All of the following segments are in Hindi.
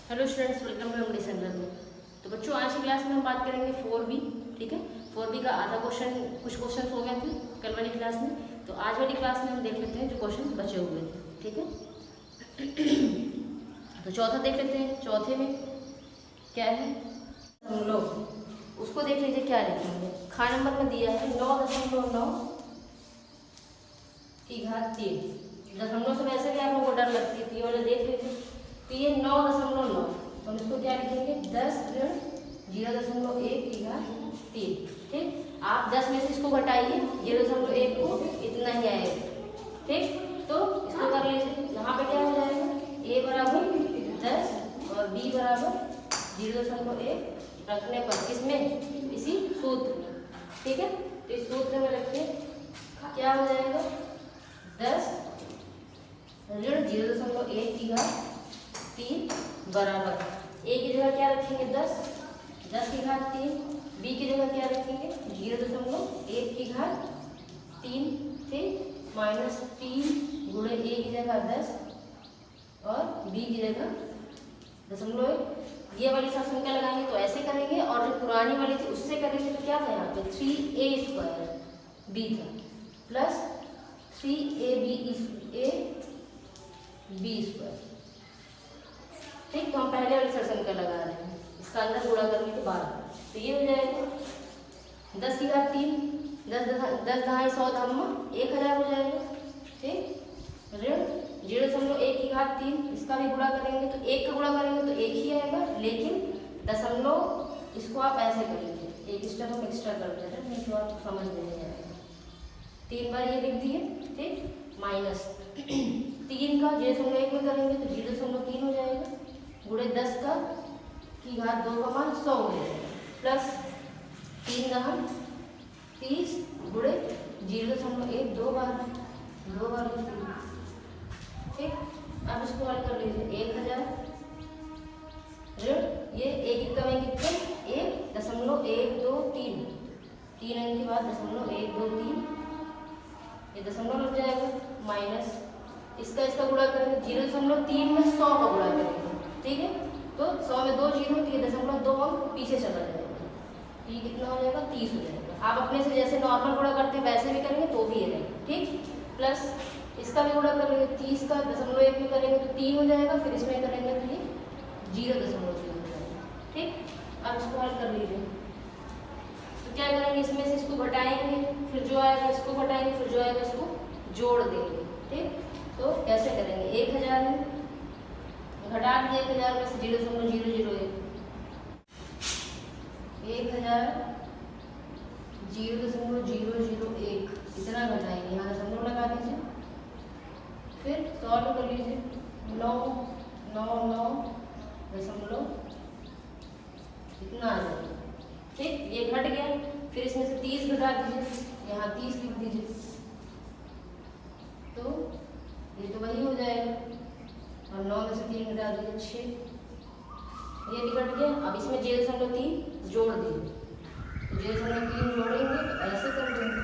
Hello students, welcome to English learning. तो बच्चों, आज की क्लास में हम बात करेंगे 4B। ठीक है, 4B का आधा क्वेश्चन, कुछ क्वेश्चन हो गए थे कल वाली क्लास में। तो आज वाली क्लास में हम देख लेते हैं जो क्वेश्चन बचे हुए थे। ठीक है, तो चौथा देख लेते हैं। चौथे में क्या है, हम लोग उसको देख लीजिए क्या लिखेंगे। खा नंबर में दिया है 9.9 की घात 3। दशमलव से वैसे भी आप लोगों को डर लगती है, तो ये वाला देख लीजिए। तो ये 9.9, तो हम इसको क्या लिखेंगे 10 ऋण 0.1 की घात 3। ठीक, आप 10 में से इसको घटाइए, 0.1 को इतना ही आएगा। ठीक, तो इसको कर लीजिए। यहाँ पे क्या हो जाएगा, a बराबर 10 और b बराबर 0.1 रखने पर किसमें, इसी सूत्र में। ठीक है, तो इस सूत्र में रखिए, क्या हो जाएगा 10 ऋण 0.1 की घात 3 बराबर a की जगह क्या रखेंगे 10 की घात 3, b की जगह क्या रखेंगे 0.1 की घात 3। ठीक, माइनस 3 गुणे a की जगह 10 और b की जगह 0.1। ये वाली सब संख्या लगाएंगे तो ऐसे करेंगे, और जो पुरानी वाली थी उससे करेंगे तो क्या था, यहाँ पे 3a² b था प्लस 3ab² ठीक, तो हम पहले वाली संख्या लगा रहे हैं, इसका अंदर गुणा करने के बाद। तो ये हो जाएगा 10 की घात 3, 10 दहाई 100 धम्मा 1000 हो जाएगा। ठीक, ऋण 0.1 की घात 3, इसका भी गुणा करेंगे तो 1 का गुणा करेंगे तो 1 ही आएगा, लेकिन दशमलव इसको आप ऐसे करेंगे, एक स्टेप हम एक्स्ट्रा कर दे रहे हैं, नहीं तो आप समझ नहीं आएगा। 3 बार ये लिख दिए। ठीक, माइनस 3 का 0.1 में करेंगे तो 0.3 हो जाएगा, गुणे 10 का की घात 2 का मान 100 हो जाएगा, प्लस 3 दहम 30 गुणे 0.1 दो बार लिख लीजिए। ठीक, अब इसको हल कर लीजिए। 1000 ऋण ये एक का में कितने 1.123, 3 अंक के बाद 0.123, ये दशमलव लग जाएगा, माइनस इसका गुणा करेंगे 0.3 में 100 का गुणा करेंगे। ठीक है, तो 100 में 2 जीरो, तो ये 0.2 अंक पीछे चला जाएगा, ये कितना हो जाएगा 30 हो जाएगा। आप अपने से जैसे नॉर्मल गुणा करते हैं वैसे भी करेंगे तो भी ये रहेगा। ठीक, प्लस इसका भी गुणा करेंगे 30 का 0.1 में करेंगे तो 3 हो जाएगा, फिर इसमें करेंगे तो ये 0.3 हो जाएगा। ठीक, अब इसको हल कर लीजिए। तो क्या करेंगे, इसमें से इसको घटाएंगे, फिर जो आएगा इसको घटाएंगे, फिर जो आएगा इसको जोड़ देंगे। ठीक, तो कैसे करेंगे, 1000 है, घटा दिए 1000 में से 0.001, 1000 0.001 इतना घटाएंगे, यहाँ दशमलव लगा दीजिए, फिर सॉल्व कर लीजिए। 999 दशमलव इतना आ जाएगा। ठीक, ये घट गया, फिर इसमें से 30 घटा दीजिए, यहाँ 30 लिख दीजिए, तो ये तो वही हो जाएगा, और 9 में से 3 घटा दीजिए 6, ये भी घट गया। अब इसमें 0.3 जोड़ दीजिए, तो 0.3 जोड़ेंगे तो ऐसे कर देंगे,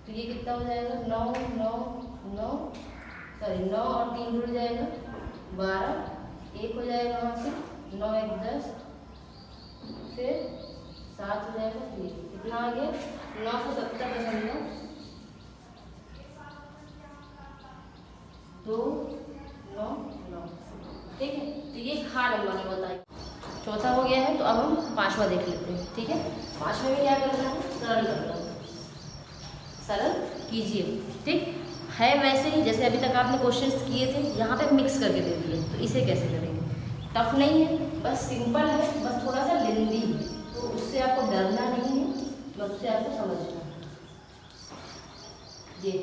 तो ये कितना हो जाएगा 9 और 3 जुड़ जाएगा 12, 1 हो जाएगा वहाँ से, 9 1 10, फिर 7 हो जाएगा, फिर कितना आ गया 970.299। ठीक है, तो ये खा नंबर ने बताया। चौथा हो गया है, तो अब हम पांचवा देख लेते हैं। ठीक है, पांचवे में क्या करना है, सरल करना है, सरल कीजिए। ठीक है, वैसे ही जैसे अभी तक आपने क्वेश्चंस किए थे, यहाँ पे मिक्स करके दे दिए, तो इसे कैसे करेंगे, टफ नहीं है, बस सिंपल है, बस थोड़ा सा लेंदी है, तो उससे आपको डरना नहीं है, बस उससे आपको समझना है ये।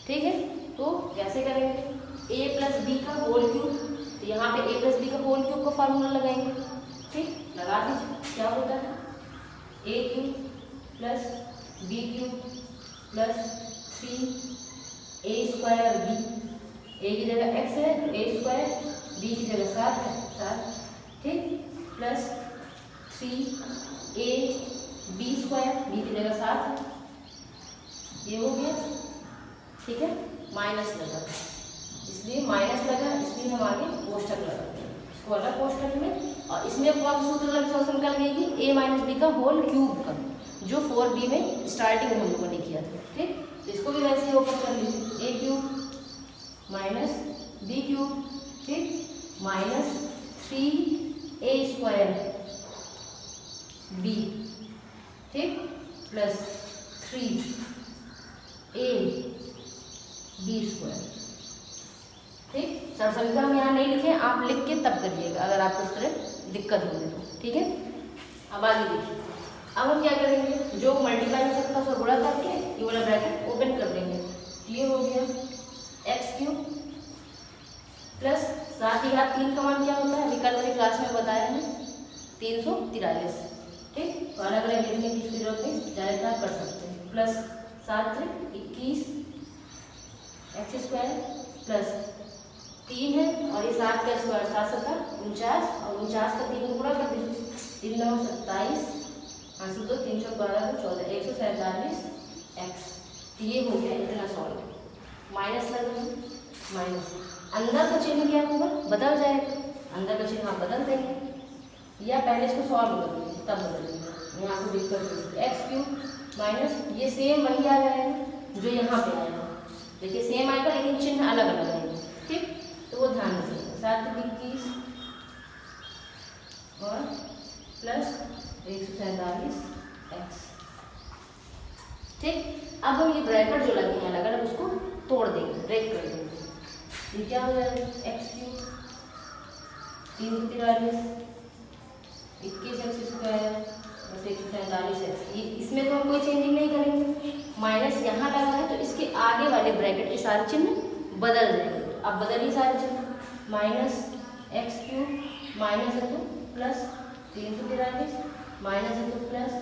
ठीक है, तो कैसे करेंगे, a प्लस बी का होल क्यूब, तो यहाँ पे a प्लस बी का होल क्यूब का फार्मूला लगाएंगे। ठीक, लगा दीजिए, क्या होता है a cube plus B cube plus 3a² b, a की जगह x है तो a², b की जगह 7 है 7। ठीक, प्लस 3ab², b की जगह 7 है, ये हो गया। ठीक है, माइनस लगा, इसलिए माइनस लगा, इसलिए हम आगे कोष्ठक लगाते हैं, इसको अलग कोष्ठक में। और इसमें कौन सा सूत्र निकल गई, a माइनस बी का होल क्यूब का, जो 4b में स्टार्टिंग में हम लोगों ने किया था। ठीक, तो इसको भी वैसे ही ओपन कर लीजिए, a cube minus B cube, ठीक, माइनस 3a स्क्वायर b, ठीक, प्लस 3a b स्क्वायर। ठीक, सरसंख्या हम यहाँ नहीं लिखे, आप लिख के तब करिएगा अगर आपको इस तरह दिक्कत होगी तो। ठीक है, अब आगे देखिए। अब हम क्या करेंगे, जो मल्टीप्लाई हो सकता है उसको गुणा करके ये वाला ब्रैकेट ओपन कर देंगे। ये हो गया एक्स क्यूब प्लस 7 की घात 3 का मान क्या होता है, अभी कल वाली क्लास में बताया है 343। ठीक, तो अलग अलग लिखने की जरूरत नहीं, डायरेक्ट आप कर सकते हैं। प्लस 7 21 एक्स स्क्वायर प्लस 3 है और ये 7 का स्क्वायर 7 7 49 और 49 का 3 गुणा कर दीजिए, 3 9 27 आंसर तो 312 को 14 147 एक्स। तो ये हो गया इतना सॉल्व। माइनस लगा, माइनस अंदर का चिन्ह क्या होगा, बदल जाएगा, अंदर का चिन्ह आप बदल देंगे या पहले इसको सॉल्व कर दीजिए तब बदलेंगे, यहाँ को दिक्कत होगी। एक्स क्यूब माइनस ये सेम वही आ जाएगा जो यहाँ पे आएगा, देखिए सेम आएगा लेकिन चिन्ह अलग अलग आएगा। ठीक, तो वो ध्यान रखिएगा। 7 21 और प्लस 147 एक्स। ठीक, अब हम ये ब्रैकेट जो लगे हैं अलग अलग उसको तोड़ देंगे, ब्रेक कर देंगे। ये क्या हो जाएगा, एक्स क्यूब 343 21 एक्स स्क्वायर बस 147 एक्स। इसमें तो हम कोई चेंजिंग नहीं करेंगे, माइनस यहाँ लगा है तो इसके आगे वाले ब्रैकेट के सारे चिन्ह बदल जाएंगे। अब बदलिए सारे चिन्ह, माइनस एक्स क्यूब माइनस है तो प्लस 343 माइनस है तो प्लस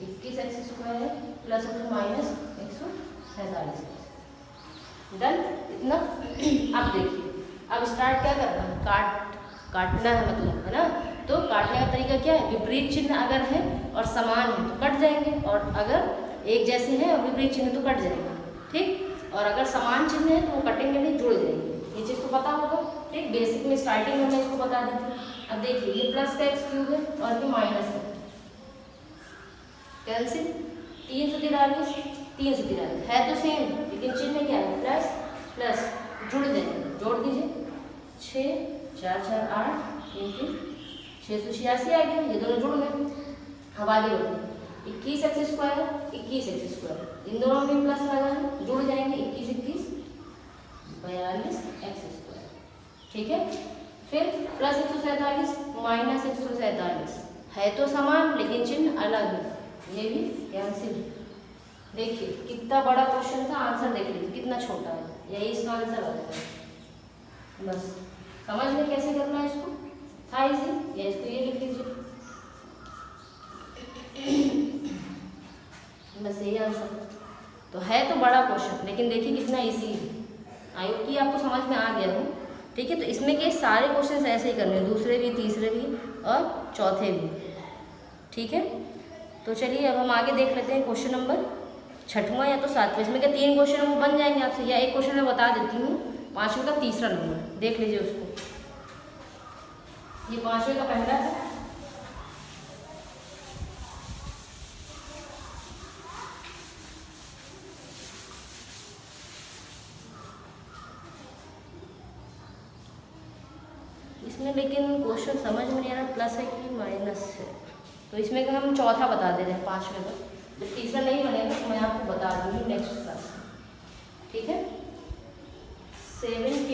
21 एक्स स्क्वायर प्लस है तो माइनस 147। डन, इतना। अब देखिए, अब स्टार्ट क्या करना है, काटना है मतलब, है ना। तो काटने का तरीका क्या है, विपरीत चिन्ह अगर है और समान है तो कट जाएंगे, और अगर एक जैसे हैं और विपरीत चिन्ह तो कट जाएंगे। ठीक, और अगर समान चिन्ह है तो वो कटेंगे नहीं, जुड़ जाएंगे। ये चीज़ तो पता होगा। ठीक, बेसिक में स्टार्टिंग में मैं इसको बता दी थी। अब देखिए ये प्लस का एक्स क्यूब है और ये माइनस है, कैंसिल 343 है तो सेम लेकिन चिन्ह क्या है, प्लस प्लस, जुड़ जाएंगे, जोड़ दीजिए 6 4 4 8 3 3 686 आ गया, ये दोनों जुड़ गए। अब आगे बढ़ो, 21 एक्स स्क्वायर 21 एक्स स्क्वायर, इन दोनों में प्लस लगा है, जुड़ जाएंगे 21 21 42 एक्स स्क्वायर। ठीक है, फिर प्लस 147 माइनस 147 है तो समान लेकिन चिन्ह अलग है, ये भी कैंसिल। देखिए कितना बड़ा क्वेश्चन था, आंसर देख लीजिए कितना छोटा है, यही इसका आंसर आ जाएगा। बस समझ में कैसे करना है इसको, था इजी, या इसको ये लिख लीजिए, बस यही आंसर। तो है तो बड़ा क्वेश्चन लेकिन देखिए कितना इजी है। आई होप कि आपको समझ में आ गया हो। ठीक है, तो इसमें के सारे क्वेश्चन ऐसे ही करने हैं, दूसरे भी, तीसरे भी और चौथे भी। ठीक है, तो चलिए अब हम आगे देख लेते हैं क्वेश्चन नंबर 6वां या तो 7वां। इसमें क्या 3 क्वेश्चन वो बन जाएंगे आपसे, या एक क्वेश्चन मैं बता देती हूँ, 5वें का तीसरा नंबर देख लीजिए उसको। ये 5वें का पहला है, इसमें लेकिन क्वेश्चन समझ में नहीं आ रहा प्लस है कि माइनस है, तो इसमें का हम चौथा बता दे रहे हैं 5वें का। जब तीसरा नहीं बनेगा तो मैं आपको बता दूंगी नेक्स्ट क्लास में। ठीक है, 7k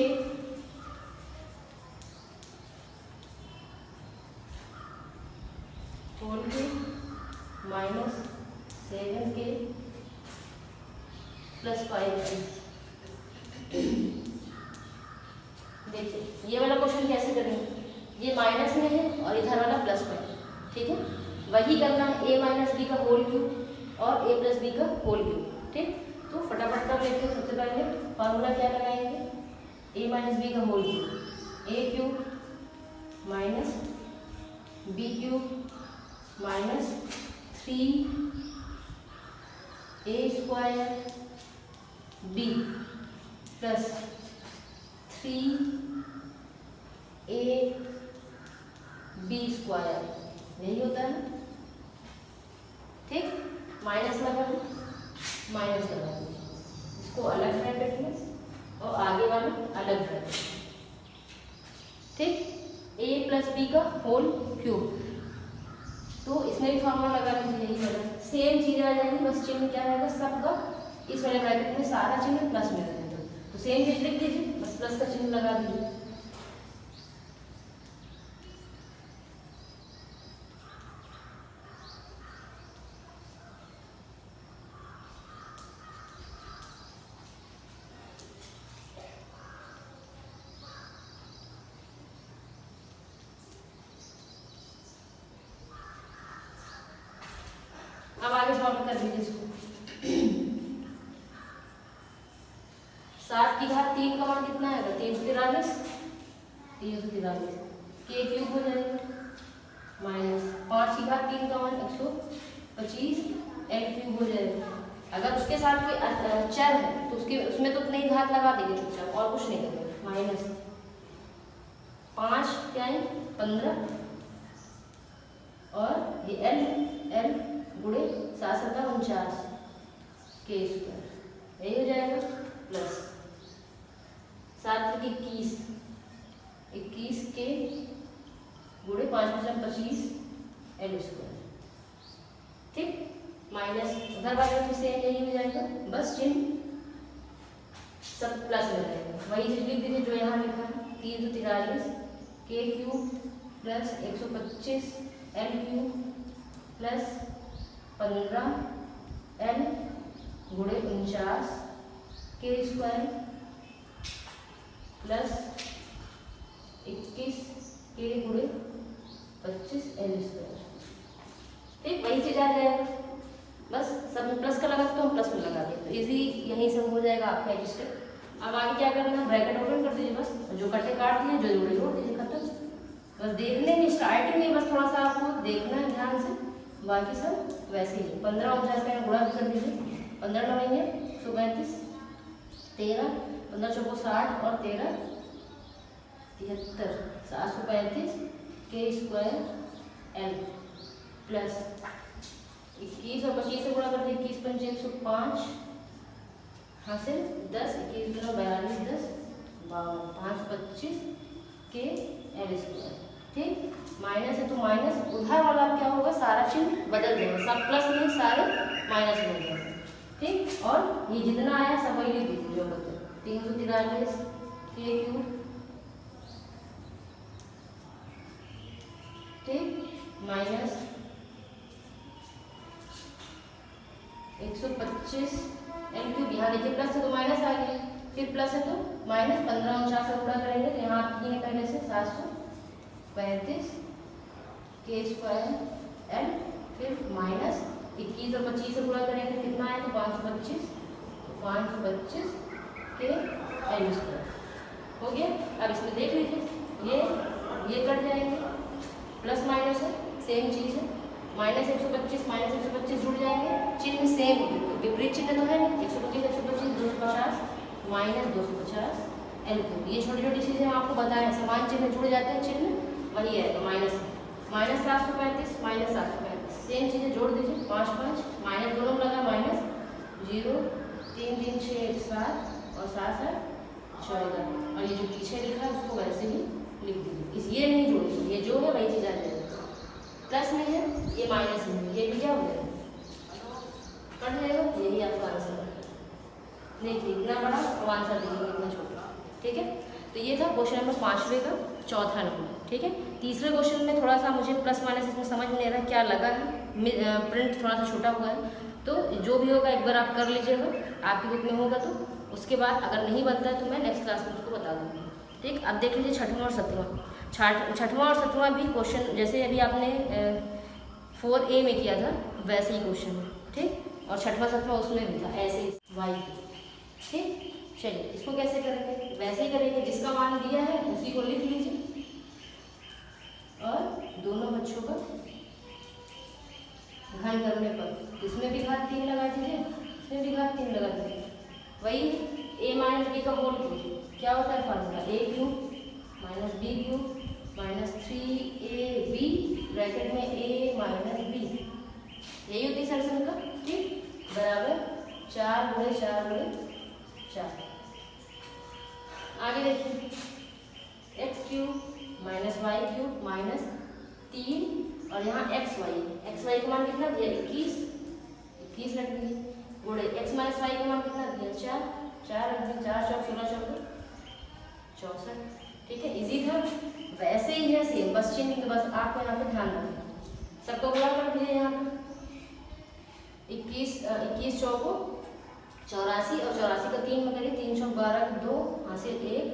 whole cube minus 7k plus 5k। देखिए ये वाला क्वेश्चन कैसे करेंगे, ये माइनस में है और इधर वाला प्लस में है। ठीक है, वही करना है, a माइनस बी का होल क्यूब और a प्लस बी का होल क्यूब। ठीक, तो फटाफट कर लेते हैं। सबसे पहले फार्मूला क्या लगाएंगे, a माइनस बी का whole cube, a cube minus b cube minus 3a square b plus C A B square, यही होता है, ठीक। माइनस लगा दो, माइनस लगा दो, इसको अलग ब्रैकेट रखेंगे और आगे वाला अलग ब्रैकेट, ठीक। a प्लस बी का होल क्यूब, तो इसमें भी फॉर्मूला लगा लीजिए, यही वाला सेम चीज़ आ जाएगी, बस चिन्ह क्या रहेगा सबका, इस वाले ब्रैकेट में सारा चिन्ह प्लस में रहेगा, तो सेम चीज लिख दीजिए, बस प्लस का चिन्ह लगा दीजिए। अब आगे सॉल्व कर दीजिए इसको। 7 की घात 3 का मान कितना आएगा? 343, 343 के क्यूब हो जाएगा, माइनस 5 की घात 3 का मान 125 एल क्यूब हो जाएगा। अगर उसके साथ कोई चर है तो उसमें तो उतने ही घात लगा देंगे चुपचाप, और कुछ नहीं करेंगे। माइनस 5 क्या है 15, और ये एल गुणे 7 7 49 के स्क्वायर, यही हो जाएगा, प्लस 7 21 21 के गुणे 5 5 25 एल स्क्वायर, ठीक। माइनस उधर वाले में सेम यही हो जाएगा, बस चिन्ह सब प्लस में रहेगा, वही चीज लिख दीजिए जो यहाँ लिखा है, 343 के cube plus 125 L cube plus 15 L गुणे 49 के स्क्वायर प्लस 21 के गुणे 25 एल स्क्वायर, ठीक। वही चीज आ जाएगा, बस सब में प्लस का लगा तो हम प्लस में लगा दें, तो इजी यहीं से हो जाएगा आपका एक स्टेप। अब आगे क्या करना है, ब्रैकेट ओपन कर दीजिए, बस जो कटे काट दिए, जो जोड़े जोड़ दीजिए, खत्म। बस देखने में स्टार्टिंग में बस थोड़ा सा आपको देखना है ध्यान से, बाकी सब वैसे ही। 15 49 का गुणा भी कर दीजिए, 15 9 135 13 15 4 60 और 13 73 735 के स्क्वायर एल प्लस 21 और 25 से गुणा कर दिए, 21 5 105 हाँ से 10 21 42 10 52 525 के एल स्क्वायर, ठीक। माइनस है तो माइनस, उधर वाला क्या होगा, सारा चिन्ह बदल देगा, सब प्लस में सारे माइनस में हो जाएगा, ठीक। और ये जितना आया सब वही लिख दीजिए जो बता, 343 के क्यूब, ठीक, माइनस 125 एल क्यूब, यहाँ देखिए प्लस है तो माइनस आ गया, फिर प्लस है तो माइनस 15 49 से गुणा करेंगे तो यहाँ किए हैं पहले से 735 के स्क्वायर एल, फिर माइनस 21 और 25 से गुणा करेंगे कितना आया तो 525 के एल स्क्वायर हो गया। अब इसमें देख लीजिए ये कट जाएंगे, प्लस माइनस है सेम चीज़ है, माइनस 125 जुड़ जाएंगे, चिन्ह सेम विपरीत चिन्ह तो है नहीं, 125 250 माइनस 250 एल क्यूब, ये छोटी छोटी चीज़ें हम आपको बताएं, समान चिन्ह जुड़ जाते हैं, चिन्ह वही है, माइनस 735 माइनस 735 सेम चीज़ें जोड़ दीजिए, 5 5 माइनस दोनों में लगा, माइनस 0 3 3 6 7 और 7 7 14, और ये जो पीछे लिखा है उसको वैसे ही लिख दीजिए, ये नहीं जोड़िए, ये जो है वही चीज़ आ जाएगी, प्लस में है ये माइनस में, ये भी क्या हो जाएगा कट जाएगा, यही आपका आंसर है। देखिए इतना बड़ा और आंसर देखिए इतना छोटा, ठीक है। तो ये था क्वेश्चन नंबर 5वें का चौथा नंबर, ठीक है। तीसरे क्वेश्चन में थोड़ा सा मुझे प्लस माइनस इसमें समझ नहीं आ रहा क्या लगा है, प्रिंट थोड़ा सा छोटा हुआ है, तो जो भी होगा एक बार आप कर लीजिएगा, आपकी बुक में होगा तो उसके बाद अगर नहीं बनता है तो मैं नेक्स्ट क्लास में उसको बता दूँगी, ठीक। अब देख लीजिए छठवां और सातवां और सातवां भी क्वेश्चन जैसे अभी आपने 4A में किया था वैसे ही क्वेश्चन है, ठीक। और छठवां सातवां उसमें भी था ऐसे ही वाई, ठीक। चलिए इसको कैसे करेंगे, वैसे ही करेंगे, जिसका मान दिया है उसी को लिख लीजिए और दोनों बच्चों का घन करने पर इसमें भी घात 3 लगा दीजिए, इसमें भी घात 3 लगा दीजिए, वही a माइनस b का होल कीजिए, क्या होता है formula, A cube minus B cube minus 3ab bracket में a माइनस बी, यही होती है सर का, ठीक, बराबर 4 गुणे 4 गुणे 4। आगे देखिए X cube minus Y cube minus 3 और यहाँ एक्स वाई का मान कितना दिया 21 रख दिए, गुणे एक्स माइनस वाई का मान कितना दिया 4 रख दिए, 4 चौक 16 चौक 64, ठीक है, इजी था। वैसे ही है सेम, बस चिन्ह के बस आपको यहाँ पे ध्यान रखना, सबको गुणा कर दिए यहाँ पे 21 चौको 84 और 84 का 3 में करिए, 3 चौक 12 2 हासिल 1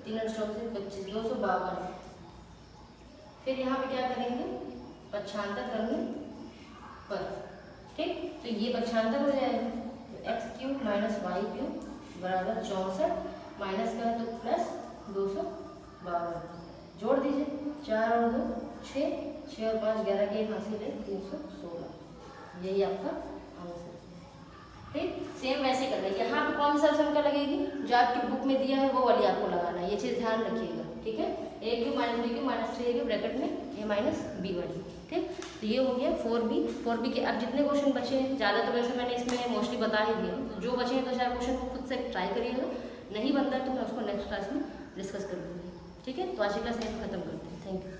3 और चौक से 25 252। फिर यहाँ पे क्या करेंगे पक्षांतर करने पर, ठीक, तो ये पक्षांतर हो जाएगा, तो X cube minus Y cube बराबर 64 माइनस का है तो प्लस 252, जोड़ दीजिए 4 और 2 6 और 5 11 के 1 हासिल है 316, यही आपका आंसर, ठीक। सेम वैसे करना है, यहाँ पे कौन सा संख्या लगेगी जो आपकी बुक में दिया है वो वाली आपको लगाना है, ये चीज़ ध्यान रखिएगा, ठीक है, A cube minus B cube minus 3 bracket में ए माइनस बी वाली, ठीक। तो ये हो गया 4b के। अब जितने क्वेश्चन बचे हैं, ज़्यादा तो वैसे मैंने इसमें मोस्टली बता ही दिया, तो जो बचे हैं तो 4 क्वेश्चन को खुद से ट्राई करिएगा, नहीं बनता है तो मैं उसको नेक्स्ट क्लास में डिस्कस कर दूँगी, ठीक है। तो आज की क्लास यहीं खत्म करते हैं, थैंक यू।